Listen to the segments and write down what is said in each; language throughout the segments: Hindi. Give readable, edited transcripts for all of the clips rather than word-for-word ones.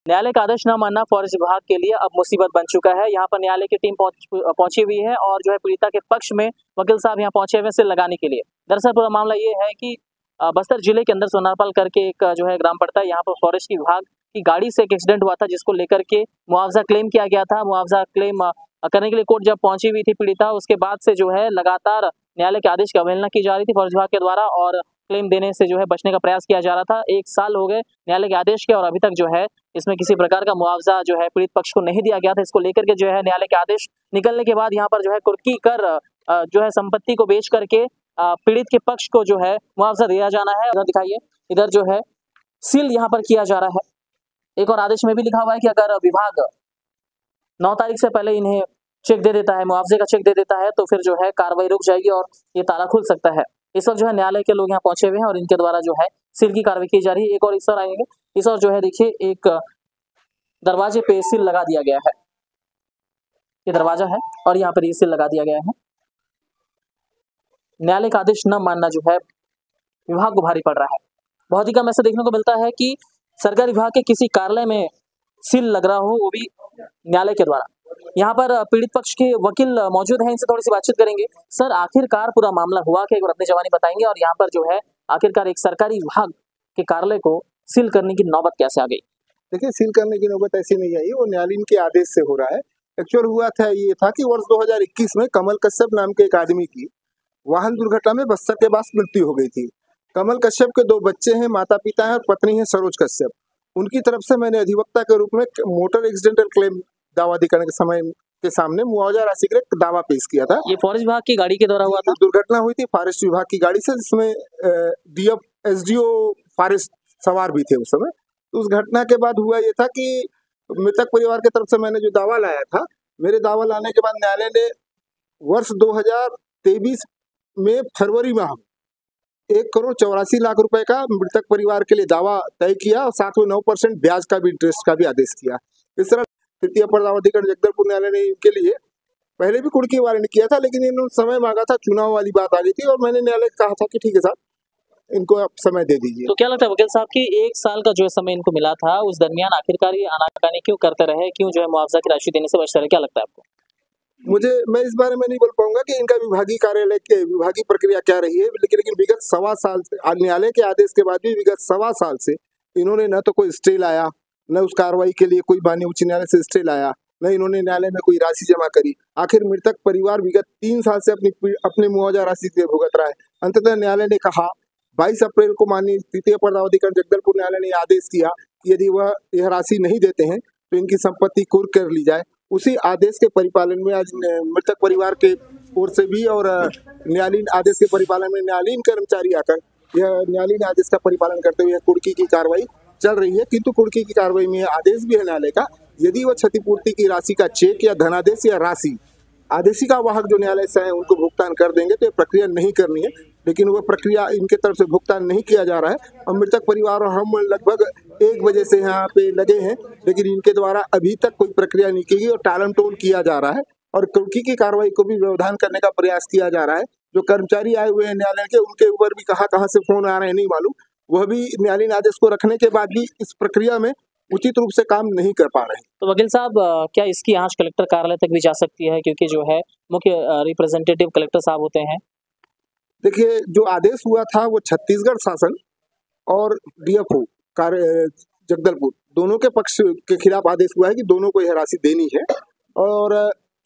न्यायालय का आदेश न मानना फॉरेस्ट विभाग के लिए अब मुसीबत बन चुका है। यहाँ पर न्यायालय की टीम पहुंची हुई है और जो है पीड़िता के पक्ष में वकील साहब यहाँ पहुंचे हुए सिल लगाने के लिए। दरअसल पूरा मामला ये है कि बस्तर जिले के अंदर सोनारपाल करके एक जो है ग्राम पड़ता है, यहाँ पर फॉरेस्ट विभाग की गाड़ी से एक एक्सीडेंट हुआ था, जिसको लेकर के मुआवजा क्लेम किया गया था। मुआवजा क्लेम करने के लिए कोर्ट जब पहुंची हुई थी पीड़िता, उसके बाद से जो है लगातार न्यायालय के आदेश की अवहेलना की जा रही थी फॉरेस्ट विभाग के द्वारा और क्लेम देने से जो है बचने का प्रयास किया जा रहा था। 1 साल हो गए न्यायालय के आदेश के और अभी तक जो है इसमें किसी प्रकार का मुआवजा जो है पीड़ित पक्ष को नहीं दिया गया था। इसको लेकर के जो है न्यायालय के आदेश निकलने के बाद यहाँ पर जो है कुर्की कर जो है संपत्ति को बेच करके पीड़ित के पक्ष को जो है मुआवजा दिया जाना है। उधर दिखाइए, इधर जो है सील यहाँ पर किया जा रहा है। एक और आदेश में भी लिखा हुआ है कि अगर विभाग 9 तारीख से पहले इन्हें चेक दे देता है, मुआवजे का चेक दे देता है, तो फिर जो है कार्रवाई रुक जाएगी और ये ताला खुल सकता है। इस वक्त जो है न्यायालय के लोग यहाँ पहुंचे हुए हैं और इनके द्वारा जो है सील की कार्रवाई की जा रही है। एक और इस ओर आएंगे, इस ओर जो है देखिए एक दरवाजे पे सील लगा दिया गया है। ये दरवाजा है और यहाँ पर ये सील लगा दिया गया है। न्यायालय का आदेश न मानना जो है विभाग को भारी पड़ रहा है। बहुत ही कम ऐसा देखने को मिलता है कि सरकारी विभाग के किसी कार्यालय में सील लग रहा हो, वो भी न्यायालय के द्वारा। यहाँ पर पीड़ित पक्ष के वकील मौजूद हैं, इनसे थोड़ी सी बातचीत करेंगे। सर, आखिरकार पूरा मामला हुआ क्या, एक बार अपनी जवानी बताएंगे और यहाँ पर जो है आखिरकार एक सरकारी विभाग के कार्यालय को सील करने की नौबत कैसे आ गई? देखिए, सील करने की नौबत ऐसी नहीं आई, वो न्यायालय के आदेश से हो रहा है। एक्चुअल हुआ था ये था कि वर्ष 2021 में कमल कश्यप नाम के एक आदमी की वाहन दुर्घटना में बस्तर के पास मृत्यु हो गई थी। कमल कश्यप के 2 बच्चे हैं, माता पिता हैं और पत्नी है सरोज कश्यप। उनकी तरफ से मैंने अधिवक्ता के रूप में मोटर एक्सीडेंटल क्लेम दावा अधिकरण के समय के सामने मुआवजा राशि के लिए दावा पेश किया था। ये फॉरेस्ट विभाग की गाड़ी के द्वारा हुआ था? दुर्घटना हुई थी फॉरेस्ट विभाग की गाड़ी से, जिसमें डीएफ एसडीओ फॉरेस्ट सवार भी थे उस समय। तो उस घटना के बाद हुआ ये था कि मृतक परिवार की तरफ से मैंने जो दावा लाया था, मेरे दावा लाने के बाद न्यायालय ने वर्ष 2023 में फरवरी माह 1,84,00,000 रुपए का मृतक परिवार के लिए दावा तय किया और साथ में 9% ब्याज का भी इंटरेस्ट का भी आदेश किया। इस तरह तृतीय पदाधिकारी जगदलपुर न्यायालय ने इनके लिए पहले भी कुर्की वारंट किया था, लेकिन इन्होंने समय मांगा था, चुनाव वाली बात आ गई थी और मैंने न्यायालय को कहा था कि ठीक है साहब, इनको आप समय दे दीजिए। तो क्या लगता है वकील साहब कि 1 साल का जो समय इनको मिला था, उस दरमियान आखिरकार ये आनाकानी क्यों करते रहे, क्यों जो है मुआवजा की राशि देने से बचते रहे? क्या लगता है आपको? मैं इस बारे में नहीं बोल पाऊंगा कि इनका विभागीय कार्यालय के विभागीय प्रक्रिया क्या रही है, लेकिन विगत 1.25 साल से न्यायालय के आदेश के बाद भी विगत 1.25 साल से इन्होंने न तो कोई स्टे लाया, न उस कार्रवाई के लिए कोई माननीय उच्च न्यायालय से स्टे लाया, न इन्होंने न्यायालय में कोई राशि जमा करी। आखिर मृतक परिवार विगत 3 साल से अपने मुआवजा राशि से भुगत रहा है। अंततः न्यायालय ने कहा 22 अप्रैल को माननीय तृतीय पदाधिकारी जगदलपुर न्यायालय ने आदेश किया कि यदि वह यह राशि नहीं देते हैं तो इनकी संपत्ति कुर्क कर ली जाए। उसी आदेश के परिपालन में आज मृतक परिवार के ओर से भी और न्यायालयीन आदेश के परिपालन में न्यायालयीन कर्मचारी आकर यह न्यायालयीन आदेश का परिपालन करते हुए कुर्की की कार्रवाई चल रही है। किंतु कुर्की की कार्रवाई में आदेश भी है न्यायालय का, यदि वह क्षतिपूर्ति की राशि का चेक या धनादेश या राशि आदेशिका वाहक जो न्यायालय से है उनको भुगतान कर देंगे तो ये प्रक्रिया नहीं करनी है, लेकिन वह प्रक्रिया इनके तरफ से भुगतान नहीं किया जा रहा है। और मृतक परिवार और हम लगभग 1 बजे से यहाँ पे लगे हैं, लेकिन इनके द्वारा अभी तक कोई प्रक्रिया नहीं की गई और टालम टोल किया जा रहा है और कुर्की की कार्रवाई को भी व्यवधान करने का प्रयास किया जा रहा है। जो कर्मचारी आए हुए हैं न्यायालय के, उनके ऊपर भी कहाँ से फोन आ रहे हैं नहीं मालूम, वह भी न्यायालयीन आदेश को रखने के बाद भी इस प्रक्रिया में उचित रूप से काम नहीं कर पा रहे हैं। तो वकील साहब, क्या इसकी आंच कलेक्टर कार्यालय तक भी जा सकती है, क्योंकि जो है मुख्य रिप्रेजेंटेटिव कलेक्टर साहब होते हैं? देखिए, जो आदेश हुआ था वो छत्तीसगढ़ शासन और डीएफओ कार्य जगदलपुर दोनों के पक्ष के खिलाफ आदेश हुआ है कि दोनों को यह राशि देनी है। और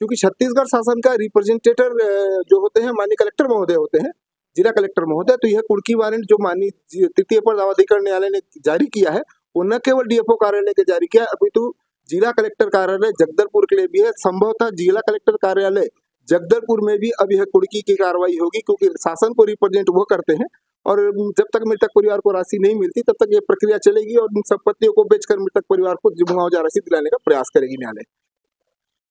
क्योंकि छत्तीसगढ़ शासन का रिप्रेजेंटेटिव जो होते हैं माननीय कलेक्टर महोदय होते हैं, जिला कलेक्टर महोदय, तो यह कुर्की वारंट जो माननीय तृतीय पदाधिकारी न्यायालय ने जारी किया है वो न केवल डीएफओ कार्यालय के जारी किया, अभी तो जिला कलेक्टर कार्यालय जगदलपुर के लिए भी है। संभवतः जिला कलेक्टर कार्यालय जगदलपुर में भी अब यह कुर्की की कार्रवाई होगी, क्योंकि शासन को रिप्रेजेंट वो करते हैं और जब तक मृतक परिवार को राशि नहीं मिलती तब तक ये प्रक्रिया चलेगी और इन संपत्तियों को बेचकर मृतक परिवार को मुआवजा राशि दिलाने का प्रयास करेगी न्यायालय।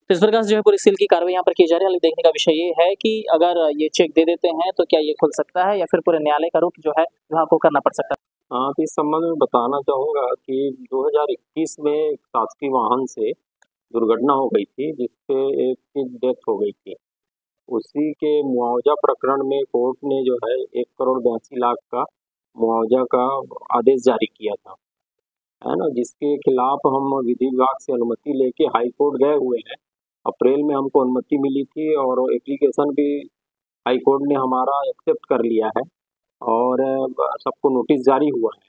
इस प्रकार से जो है पूरी सील की कार्रवाई यहाँ पर की जा रही है। देखने का विषय ये है कि अगर ये चेक दे देते हैं तो क्या ये खुल सकता है या फिर पूरे न्यायालय का रुख जो है विभाग को करना पड़ सकता है? हाँ, तो इस संबंध में बताना चाहूँगा कि 2021 में एक शासकीय वाहन से दुर्घटना हो गई थी जिसपे एक की डेथ हो गई थी। उसी के मुआवजा प्रकरण में कोर्ट ने जो है 1,82,00,000 का मुआवजा का आदेश जारी किया था। है ना, जिसके खिलाफ हम विधि विभाग से अनुमति लेके हाई कोर्ट गए हुए हैं। अप्रैल में हमको अनुमति मिली थी और एप्लीकेशन भी हाई कोर्ट ने हमारा एक्सेप्ट कर लिया है और सबको नोटिस जारी हुआ है।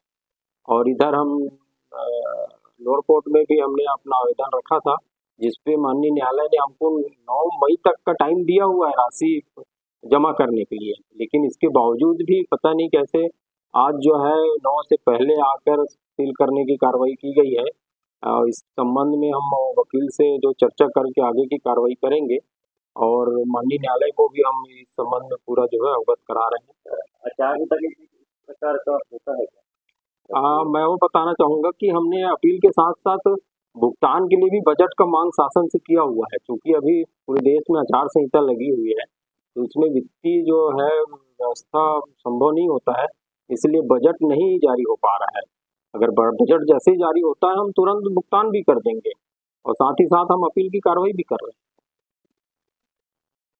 और इधर हम लोअर कोर्ट में भी हमने अपना आवेदन रखा था, जिसपे माननीय न्यायालय ने हमको 9 मई तक का टाइम दिया हुआ है राशि जमा करने के लिए, लेकिन इसके बावजूद भी पता नहीं कैसे आज जो है 9 से पहले आकर सील करने की कार्रवाई की गई है। इस संबंध में हम वकील से जो चर्चा करके आगे की कार्रवाई करेंगे और माननीय न्यायालय को भी हम इस संबंध में पूरा जो है अवगत करा रहे हैं। आचार्य तक इस प्रकार का होता है क्या? मैं वो बताना चाहूँगा कि हमने अपील के साथ साथ भुगतान के लिए भी बजट का मांग शासन से किया हुआ है, क्योंकि अभी पूरे देश में आचार संहिता लगी हुई है, तो उसमें वित्तीय जो है व्यवस्था संभव नहीं होता है, इसलिए बजट नहीं जारी हो पा रहा है। अगर बजट जैसे ही जारी होता है हम तुरंत भुगतान भी कर देंगे और साथ ही साथ हम अपील की कार्रवाई भी कर रहे हैं।